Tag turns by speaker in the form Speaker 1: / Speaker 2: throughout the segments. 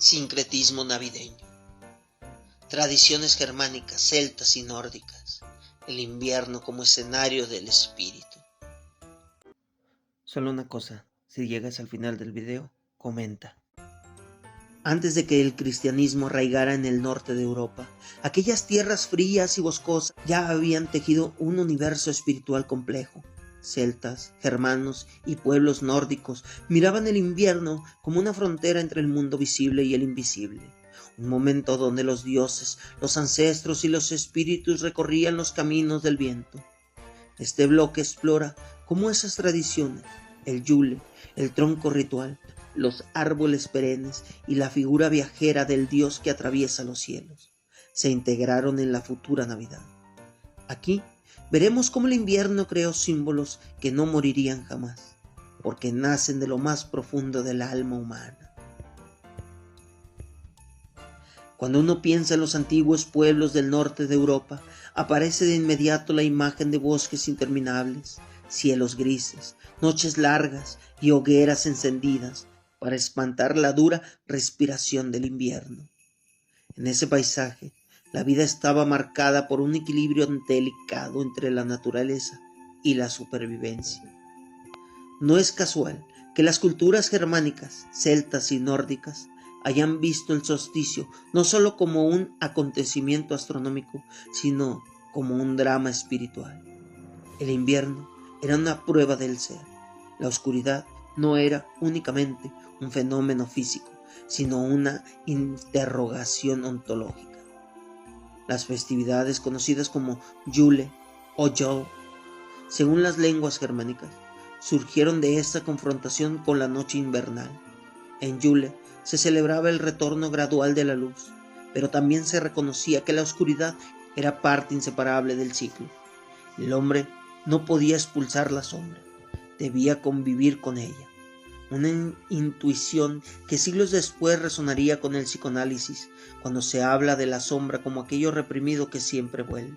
Speaker 1: Sincretismo navideño. Tradiciones germánicas, celtas y nórdicas. El invierno como escenario del espíritu.
Speaker 2: Solo una cosa, si llegas al final del video, comenta. Antes de que el cristianismo arraigara en el norte de Europa, aquellas tierras frías y boscosas ya habían tejido un universo espiritual complejo. Celtas, germanos y pueblos nórdicos miraban el invierno como una frontera entre el mundo visible y el invisible. Un momento donde los dioses, los ancestros y los espíritus recorrían los caminos del viento. Este bloque explora cómo esas tradiciones, el yule, el tronco ritual, los árboles perennes y la figura viajera del dios que atraviesa los cielos, se integraron en la futura Navidad. Aquí veremos cómo el invierno creó símbolos que no morirían jamás, porque nacen de lo más profundo del alma humana. Cuando uno piensa en los antiguos pueblos del norte de Europa, aparece de inmediato la imagen de bosques interminables, cielos grises, noches largas y hogueras encendidas para espantar la dura respiración del invierno. En ese paisaje, la vida estaba marcada por un equilibrio delicado entre la naturaleza y la supervivencia. No es casual que las culturas germánicas, celtas y nórdicas hayan visto el solsticio no solo como un acontecimiento astronómico, sino como un drama espiritual. El invierno era una prueba del ser. La oscuridad no era únicamente un fenómeno físico, sino una interrogación ontológica. Las festividades conocidas como Yule o Yol, según las lenguas germánicas, surgieron de esta confrontación con la noche invernal. En Yule se celebraba el retorno gradual de la luz, pero también se reconocía que la oscuridad era parte inseparable del ciclo. El hombre no podía expulsar la sombra, debía convivir con ella. Una intuición que siglos después resonaría con el psicoanálisis cuando se habla de la sombra como aquello reprimido que siempre vuelve.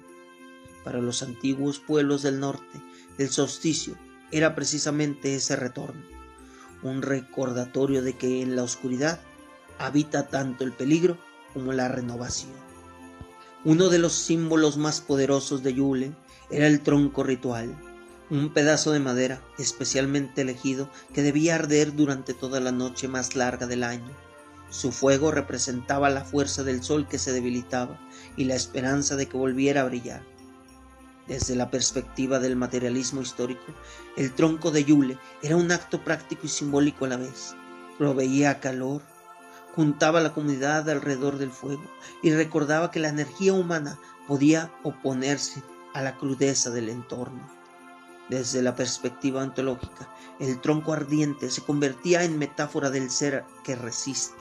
Speaker 2: Para los antiguos pueblos del norte, el solsticio era precisamente ese retorno, un recordatorio de que en la oscuridad habita tanto el peligro como la renovación. Uno de los símbolos más poderosos de Yule era el tronco ritual, un pedazo de madera especialmente elegido que debía arder durante toda la noche más larga del año. Su fuego representaba la fuerza del sol que se debilitaba y la esperanza de que volviera a brillar. Desde la perspectiva del materialismo histórico, el tronco de Yule era un acto práctico y simbólico a la vez. Proveía calor, juntaba a la comunidad alrededor del fuego y recordaba que la energía humana podía oponerse a la crudeza del entorno. Desde la perspectiva ontológica, el tronco ardiente se convertía en metáfora del ser que resiste.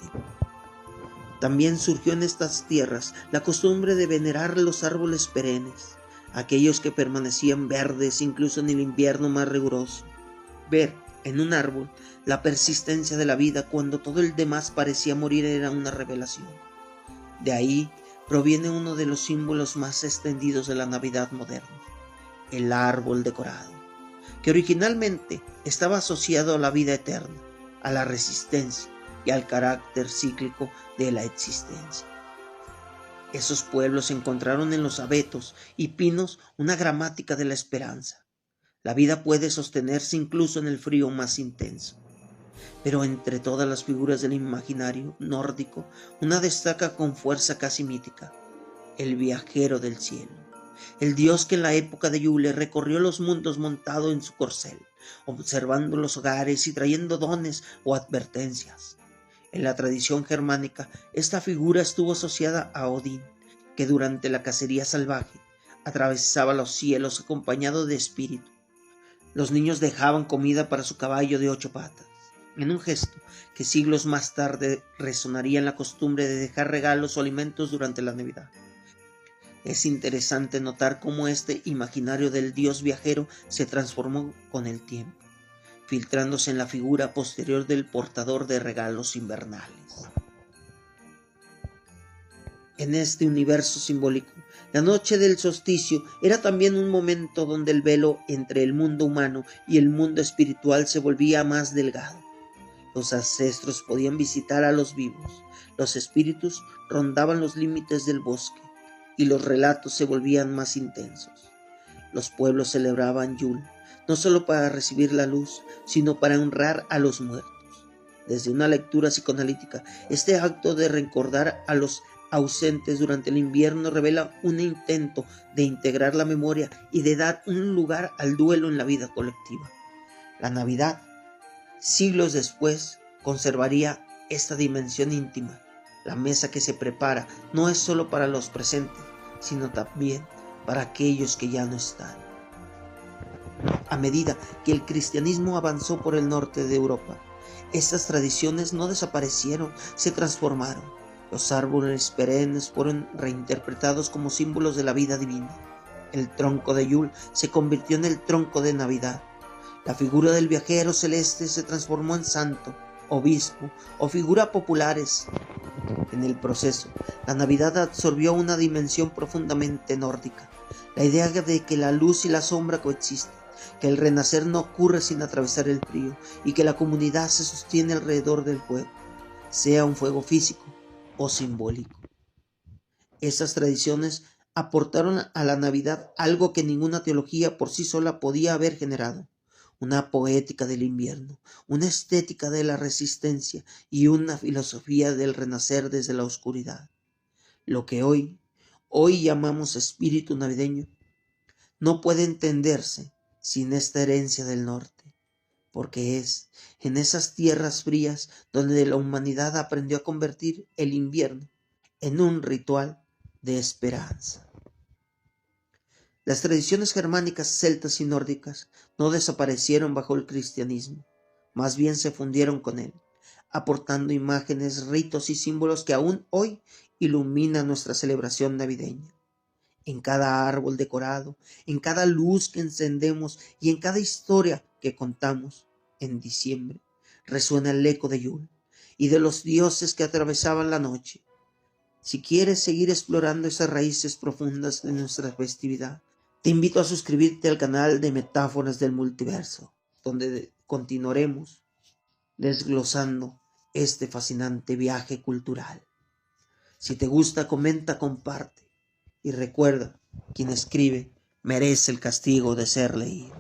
Speaker 2: También surgió en estas tierras la costumbre de venerar los árboles perennes, aquellos que permanecían verdes incluso en el invierno más riguroso. Ver en un árbol la persistencia de la vida cuando todo el demás parecía morir era una revelación. De ahí proviene uno de los símbolos más extendidos de la Navidad moderna, el árbol decorado, que originalmente estaba asociado a la vida eterna, a la resistencia y al carácter cíclico de la existencia. Esos pueblos encontraron en los abetos y pinos una gramática de la esperanza. La vida puede sostenerse incluso en el frío más intenso. Pero entre todas las figuras del imaginario nórdico, una destaca con fuerza casi mítica: el viajero del cielo. El dios que en la época de Yule recorrió los mundos montado en su corcel, observando los hogares y trayendo dones o advertencias. En la tradición germánica, esta figura estuvo asociada a Odín, que durante la cacería salvaje atravesaba los cielos acompañado de espíritu. Los niños dejaban comida para su caballo de 8 patas, en un gesto que siglos más tarde resonaría en la costumbre de dejar regalos o alimentos durante la Navidad. Es interesante notar cómo este imaginario del dios viajero se transformó con el tiempo, filtrándose en la figura posterior del portador de regalos invernales. En este universo simbólico, la noche del solsticio era también un momento donde el velo entre el mundo humano y el mundo espiritual se volvía más delgado. Los ancestros podían visitar a los vivos, los espíritus rondaban los límites del bosque y los relatos se volvían más intensos. Los pueblos celebraban Yule, no solo para recibir la luz, sino para honrar a los muertos. Desde una lectura psicoanalítica, este acto de recordar a los ausentes durante el invierno revela un intento de integrar la memoria y de dar un lugar al duelo en la vida colectiva. La Navidad, siglos después, conservaría esta dimensión íntima. La mesa que se prepara no es solo para los presentes, sino también para aquellos que ya no están. A medida que el cristianismo avanzó por el norte de Europa, estas tradiciones no desaparecieron, se transformaron. Los árboles perennes fueron reinterpretados como símbolos de la vida divina. El tronco de Yule se convirtió en el tronco de Navidad. La figura del viajero celeste se transformó en santo, obispo o figura populares. En el proceso, la Navidad absorbió una dimensión profundamente nórdica, la idea de que la luz y la sombra coexisten, que el renacer no ocurre sin atravesar el frío y que la comunidad se sostiene alrededor del fuego, sea un fuego físico o simbólico. Esas tradiciones aportaron a la Navidad algo que ninguna teología por sí sola podía haber generado: una poética del invierno, una estética de la resistencia y una filosofía del renacer desde la oscuridad. Lo que hoy llamamos espíritu navideño no puede entenderse sin esta herencia del norte, porque es en esas tierras frías donde la humanidad aprendió a convertir el invierno en un ritual de esperanza. Las tradiciones germánicas, celtas y nórdicas no desaparecieron bajo el cristianismo, más bien se fundieron con él, aportando imágenes, ritos y símbolos que aún hoy iluminan nuestra celebración navideña. En cada árbol decorado, en cada luz que encendemos y en cada historia que contamos en diciembre, resuena el eco de Yule y de los dioses que atravesaban la noche. Si quieres seguir explorando esas raíces profundas de nuestra festividad, te invito a suscribirte al canal de Metáforas del Multiverso, donde continuaremos desglosando este fascinante viaje cultural. Si te gusta, comenta, comparte y recuerda, quien escribe merece el castigo de ser leído.